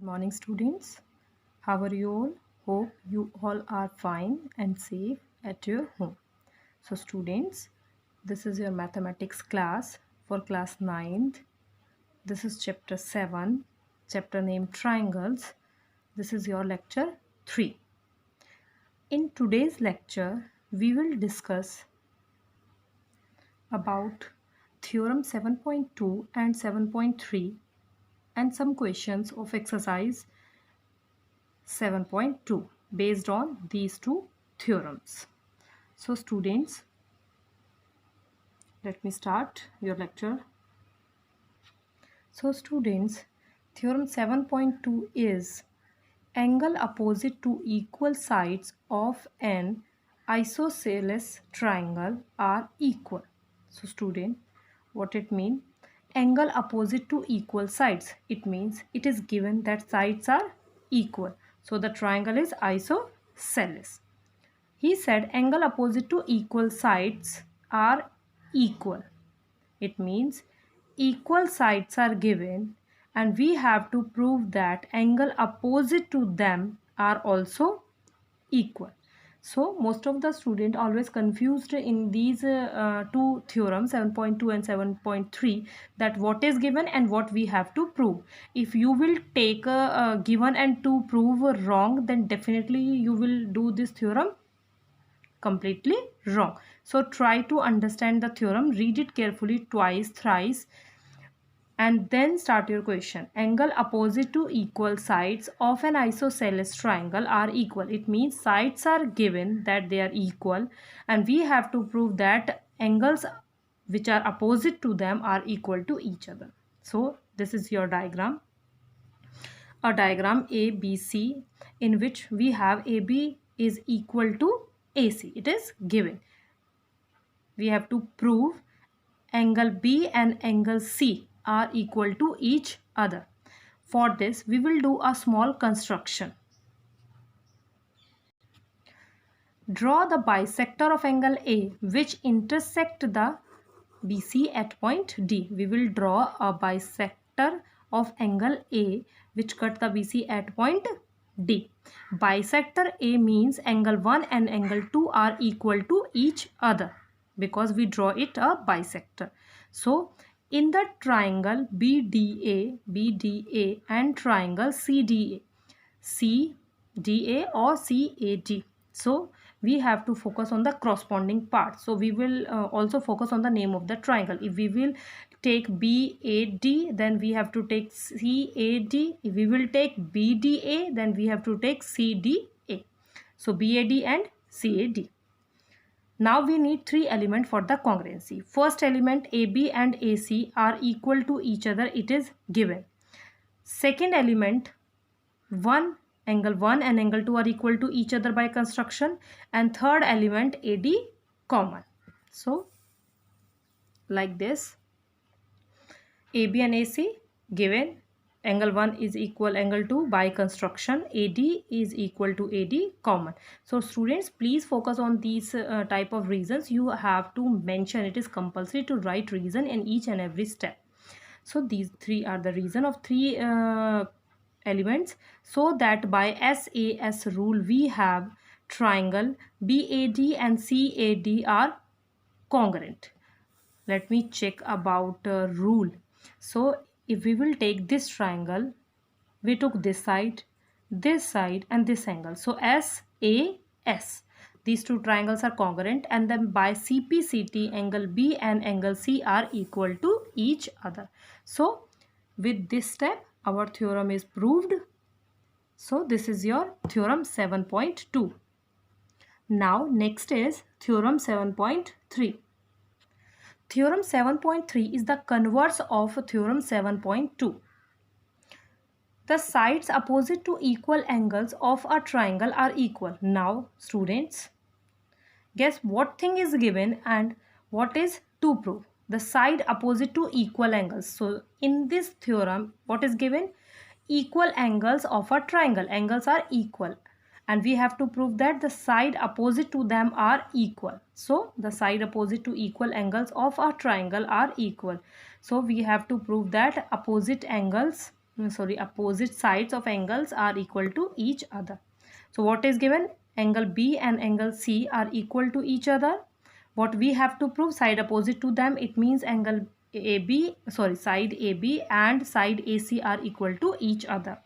Morning, students. How are you all? Hope you all are fine and safe at your home. So, students, this is your mathematics class for class 9th. This is chapter 7, chapter named Triangles. This is your lecture 3. In today's lecture, we will discuss about theorem 7.2 and 7.3 and some questions of exercise 7.2 based on these two theorems. So students, let me start your lecture. So students, theorem 7.2 is angle opposite to equal sides of an isosceles triangle are equal. So student, what it means? Angle opposite to equal sides. It means it is given that sides are equal. So the triangle is isosceles. He said angle opposite to equal sides are equal. It means equal sides are given and we have to prove that angle opposite to them are also equal. So most of the student always confused in these two theorems 7.2 and 7.3 that what is given and what we have to prove. If you will take a given and to prove wrong, then definitely you will do this theorem completely wrong. So try to understand the theorem, read it carefully twice, thrice, and then start your question. Angle opposite to equal sides of an isosceles triangle are equal. It means sides are given that they are equal and we have to prove that angles which are opposite to them are equal to each other. So this is your diagram. A diagram ABC in which we have AB is equal to AC. It is given. We have to prove angle B and angle C are equal to each other. For this, we will do a small construction. Draw the bisector of angle A which intersect the BC at point D. We will draw a bisector of angle A which cut the BC at point D. Bisector A means angle 1 and angle 2 are equal to each other because we draw it a bisector. So in the triangle BDA and triangle CDA or CAD. So we have to focus on the corresponding part. So we will also focus on the name of the triangle. If we will take BAD, then we have to take CAD. If we will take BDA, then we have to take CDA. So BAD and CAD. Now we need three elements for the congruency. First element AB and AC are equal to each other. It is given. Second element angle 1 and angle 2 are equal to each other by construction. And third element AD common. So like this, AB and AC given. Angle 1 is equal angle 2 by construction. AD is equal to AD common. So students, please focus on these type of reasons. You have to mention, it is compulsory to write reason in each and every step. So these three are the reason of three elements, so that by SAS rule we have triangle BAD and CAD are congruent. Let me check about rule. So if we will take this triangle, we took this side and this angle. So SAS, these two triangles are congruent, and then by CPCT angle B and angle C are equal to each other. So with this step our theorem is proved. So this is your theorem 7.2. Now next is theorem 7.3. Theorem 7.3 is the converse of theorem 7.2. The sides opposite to equal angles of a triangle are equal. Now students, guess what thing is given and what is to prove? The side opposite to equal angles. So in this theorem, what is given? Equal angles of a triangle. Angles are equal. And we have to prove that the side opposite to them are equal. So the side opposite to equal angles of a triangle are equal. So we have to prove that opposite angles opposite sides of angles are equal to each other. So what is given? Angle B and angle C are equal to each other. What we have to prove? Side opposite to them. It means angle side AB and side AC are equal to each other.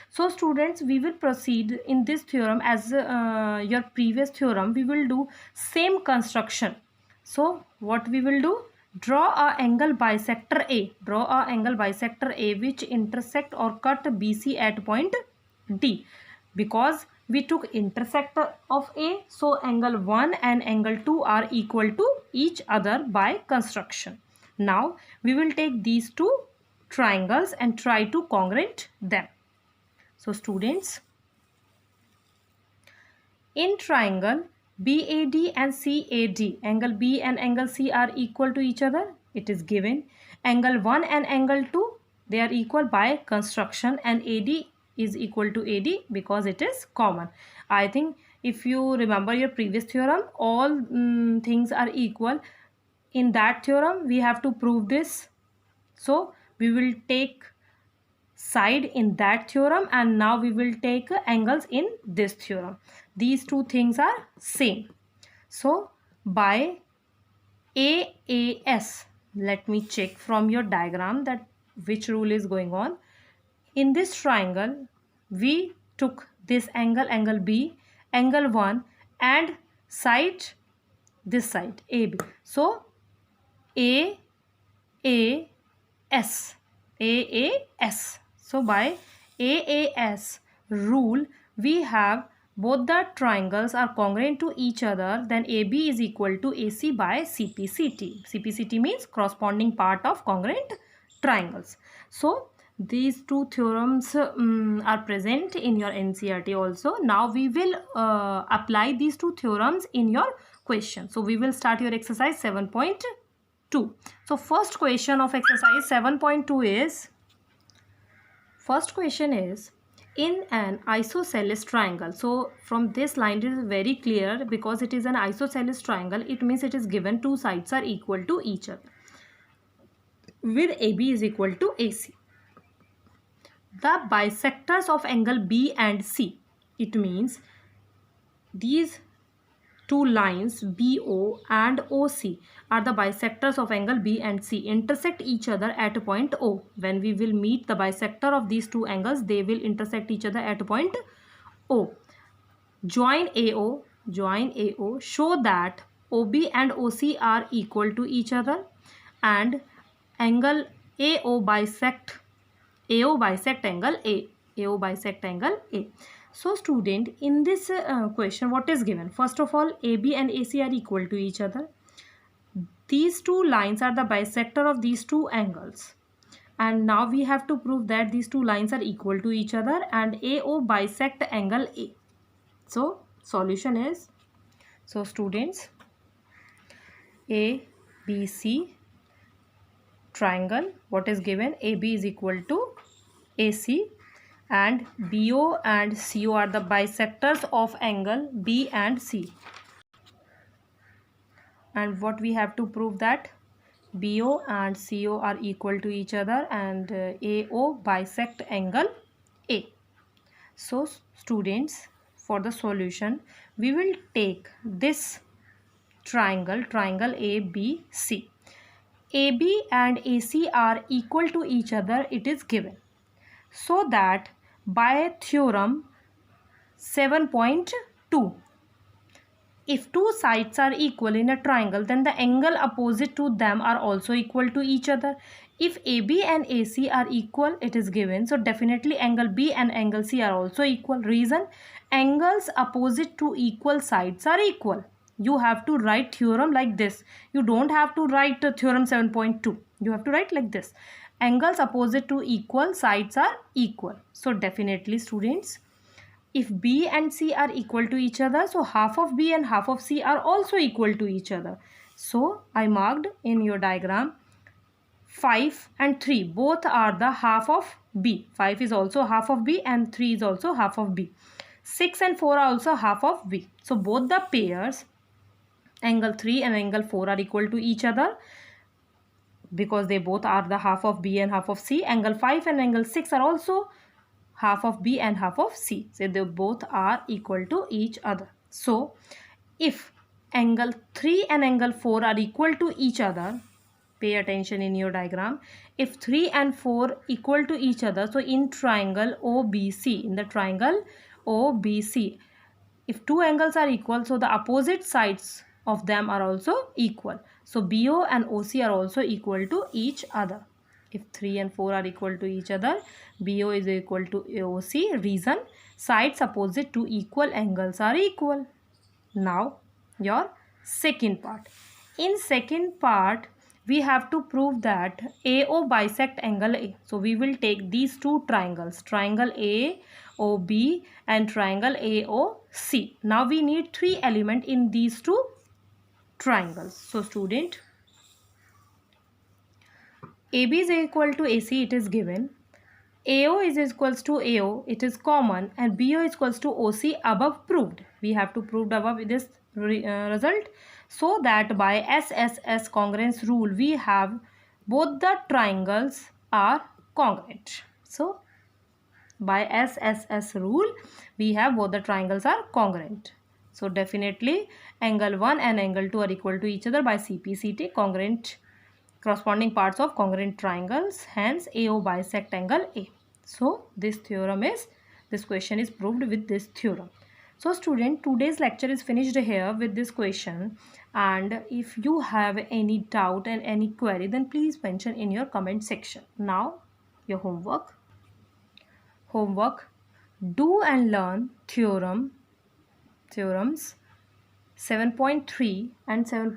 So students, we will proceed in this theorem as your previous theorem. We will do same construction. So what we will do? Draw a angle bisector A. Draw a angle bisector A which intersect or cut BC at point D. Because we took intersect of A, so angle 1 and angle 2 are equal to each other by construction. Now we will take these two triangles and try to congruent them. So students, in triangle BAD and CAD, angle B and angle C are equal to each other. It is given. Angle 1 and angle 2, they are equal by construction, and AD is equal to AD because it is common. I think if you remember your previous theorem, all things are equal. In that theorem, we have to prove this. So we will take side in that theorem, and now we will take angles in this theorem. These two things are same. So by AAS, let me check from your diagram that which rule is going on. In this triangle, we took this angle, angle B, angle 1 and side, this side AB. So AAS. So by AAS rule, we have both the triangles are congruent to each other, then AB is equal to AC by CPCT. CPCT means corresponding part of congruent triangles. So these two theorems are present in your NCERT also. Now we will apply these two theorems in your question. So we will start your exercise 7.2. So first question of exercise 7.2 is, first question is, in an isosceles triangle. So from this line it is very clear, because it is an isosceles triangle, it means it is given two sides are equal to each other with AB is equal to AC. The bisectors of angle B and C, it means these two lines BO and OC are the bisectors of angle B and C, intersect each other at point O. When we will meet the bisector of these two angles, they will intersect each other at point O. Join AO, show that OB and OC are equal to each other, and angle AO bisect angle A. So student, in this question, what is given? First of all, AB and AC are equal to each other. These two lines are the bisector of these two angles. And now we have to prove that these two lines are equal to each other and AO bisect angle A. So solution is, so students, ABC triangle, what is given? AB is equal to AC, and BO and CO are the bisectors of angle B and C. And what we have to prove? That BO and CO are equal to each other and AO bisect angle A. So students, for the solution, we will take this triangle ABC. AB and AC are equal to each other, it is given. So that by theorem 7.2, if two sides are equal in a triangle, then the angle opposite to them are also equal to each other. If AB and AC are equal, it is given. So definitely angle B and angle C are also equal. Reason, angles opposite to equal sides are equal. You have to write theorem like this. You don't have to write theorem 7.2. You have to write like this. Angles opposite to equal sides are equal. So definitely students, if B and C are equal to each other, so half of B and half of C are also equal to each other. So I marked in your diagram 5 and 3, both are the half of B. 5 is also half of B and 3 is also half of B. 6 and 4 are also half of B. So both the pairs, angle 3 and angle 4, are equal to each other. because they both are the half of B and half of C. Angle 5 and angle 6 are also half of B and half of C. So they both are equal to each other. So if angle 3 and angle 4 are equal to each other, pay attention in your diagram. If 3 and 4 equal to each other, so in triangle OBC, in the triangle OBC, if two angles are equal, so the opposite sides of them are also equal. So BO and OC are also equal to each other. If 3 and 4 are equal to each other, BO is equal to OC. Reason, sides opposite to equal angles are equal. Now your second part. In second part, we have to prove that AO bisect angle A. So we will take these two triangles, triangle AOB and triangle AOC. Now we need three elements in these two triangles. So student, AB is equal to AC, it is given. AO is equals to AO, it is common, and BO is equals to OC, above proved. We have to prove above this result, so that by SSS congruence rule we have both the triangles are congruent. So by SSS rule we have both the triangles are congruent. So definitely angle 1 and angle 2 are equal to each other by CPCT, congruent corresponding parts of congruent triangles, hence AO bisect angle A. So this question is proved with this theorem. So student, today's lecture is finished here with this question, and if you have any doubt and any query, then please mention in your comment section. Now your homework, do and learn theorems 7.3 and 7.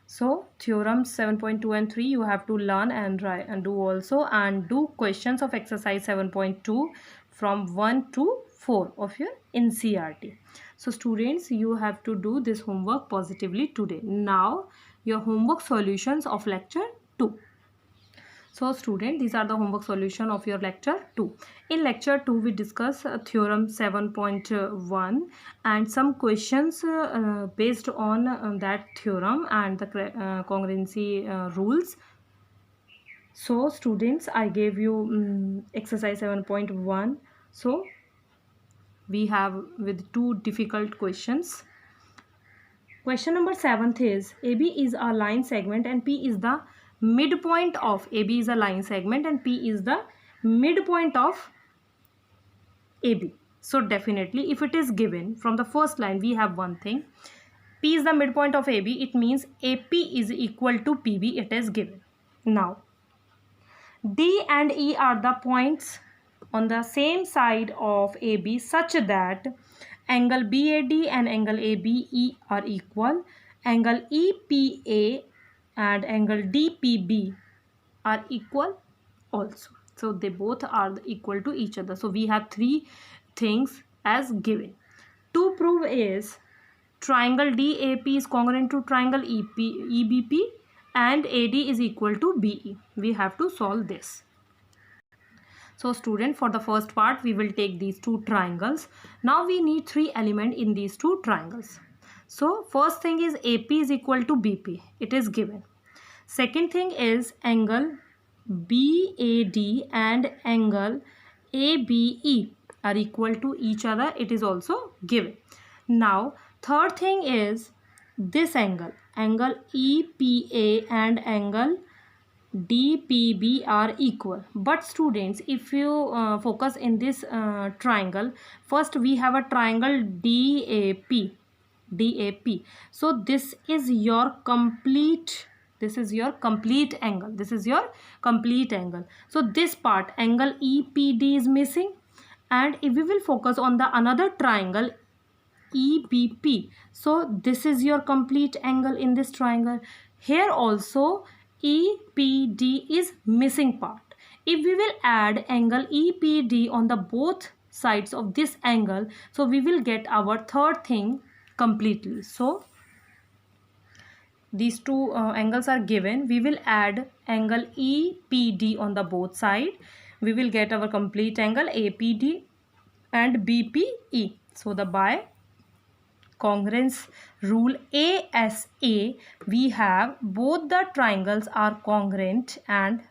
So theorems 7.2 and 3 you have to learn and write and do also, and do questions of exercise 7.2 from 1 to 4 of your NCERT. So students, you have to do this homework positively today. Now your homework solutions of lecture 2. So student, these are the homework solution of your lecture 2. In lecture 2 we discuss theorem 7.1 and some questions based on that theorem and the congruency rules. So students, I gave you exercise 7.1. so we have with two difficult questions. Question number 7th is, AB is a line segment and P is the midpoint of, AB is a line segment and P is the midpoint of AB. So definitely if it is given from the first line, we have one thing, P is the midpoint of AB, it means AP is equal to PB, it is given. Now D and E are the points on the same side of AB such that angle BAD and angle ABE are equal, angle EPA and angle DPB are equal also. So they both are equal to each other. So we have three things as given. To prove is triangle DAP is congruent to triangle EBP and AD is equal to BE. We have to solve this. So student, for the first part we will take these two triangles. Now we need three elements in these two triangles. So first thing is AP is equal to BP, it is given. Second thing is angle BAD and angle ABE are equal to each other, it is also given. Now third thing is this angle EPA and angle DPB are equal. But students, if you focus in this triangle, first we have a triangle DAP. So this is your complete angle. This is your complete angle. So this part angle EPD is missing, and if we will focus on the another triangle EBP, so this is your complete angle in this triangle. Here also EPD is missing part. If we will add angle EPD on the both sides of this angle, so we will get our third thing completely. So these two angles are given. We will add angle EPD on the both side. We will get our complete angle APD and BPE. So the by congruence rule ASA, we have both the triangles are congruent, and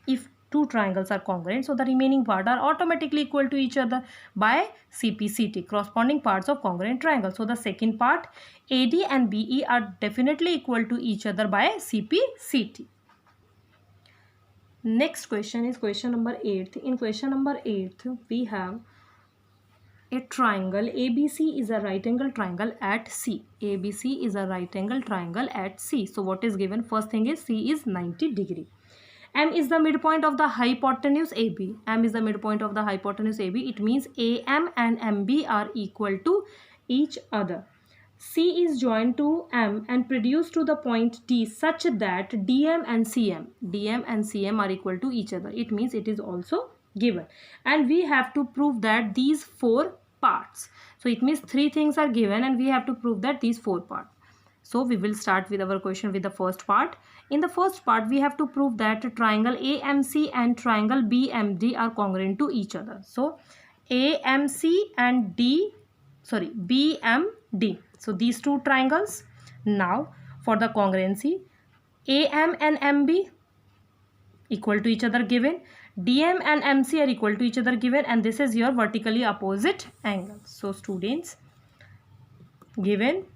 if two triangles are congruent, so the remaining part are automatically equal to each other by CPCT, corresponding parts of congruent triangle. So the second part, AD and BE are definitely equal to each other by CPCT. Next question is question number 8. In question number 8, we have a triangle ABC is a right angle triangle at C. ABC is a right angle triangle at C. So what is given? First thing is C is 90 degree. M is the midpoint of the hypotenuse AB. M is the midpoint of the hypotenuse AB. It means AM and MB are equal to each other. C is joined to M and produced to the point D such that DM and CM are equal to each other. It means it is also given. And we have to prove that these four parts. So it means three things are given and we have to prove that these four parts. So we will start with our question with the first part. In the first part, we have to prove that triangle AMC and triangle BMD are congruent to each other. So AMC and BMD. So these two triangles. Now for the congruency, AM and MB equal to each other given. DM and MC are equal to each other given, and this is your vertically opposite angle. So students, given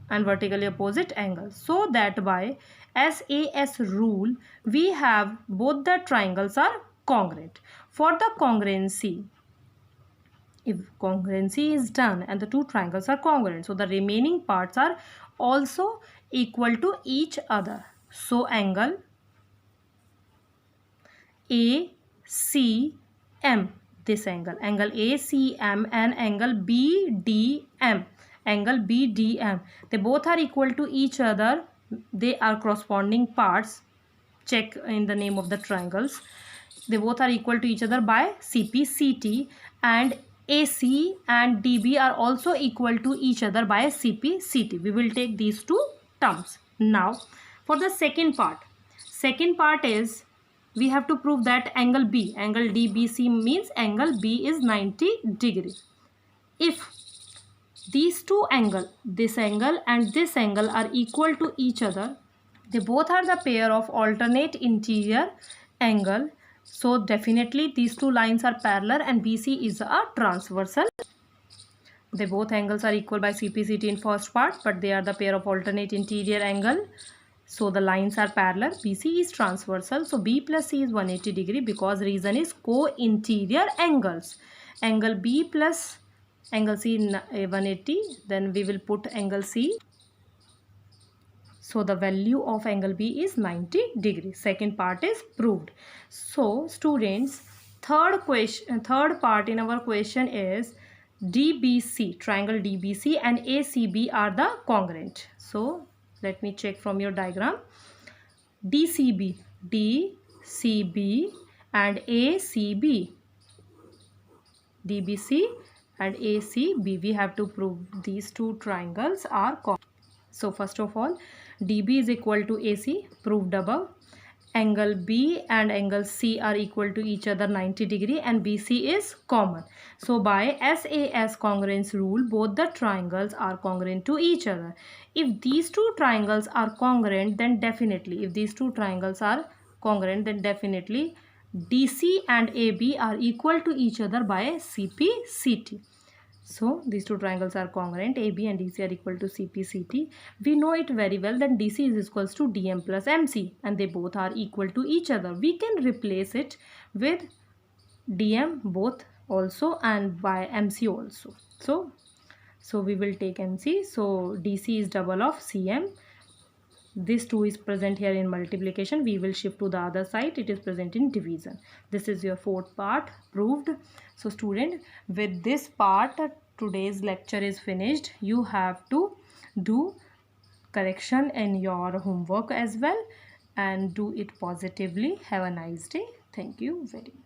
and vertically opposite angles, so that by SAS rule we have both the triangles are congruent. For the congruency, if congruency is done and the two triangles are congruent, so the remaining parts are also equal to each other. So angle ACM, this angle ACM and angle BDM, they both are equal to each other. They are corresponding parts. Check in the name of the triangles. They both are equal to each other by CPCT, and AC and DB are also equal to each other by CPCT. We will take these two terms. Now for the second part is we have to prove that angle DBC means angle B is 90 degree. If these two angles, this angle and this angle, are equal to each other, they both are the pair of alternate interior angle. So definitely these two lines are parallel and BC is a transversal. They both angles are equal by CPCT in first part, but they are the pair of alternate interior angle. So the lines are parallel. BC is transversal. So B plus C is 180 degree because reason is co-interior angles. Angle B plus angle C 180. Then we will put angle C. So the value of angle B is 90 degree. Second part is proved. So students, third part in our question is DBC, triangle DBC and ACB are the congruent. So let me check from your diagram. DCB and ACB, DBC and ACB, we have to prove these two triangles are congruent. So first of all, DB is equal to AC, proved above. Angle B and angle C are equal to each other 90 degree and BC is common. So by SAS congruence rule, both the triangles are congruent to each other. If these two triangles are congruent, then definitely, DC and AB are equal to each other by CPCT. So these two triangles are congruent, AB and DC are equal to CPCT. We know it very well that DC is equals to DM plus MC and they both are equal to each other. We can replace it with DM both also and by MC also. So we will take MC. So DC is double of CM. This 2 is present here in multiplication. We will shift to the other side. It is present in division. This is your fourth part proved. So student, with this part, today's lecture is finished. You have to do correction in your homework as well and do it positively. Have a nice day. Thank you very much.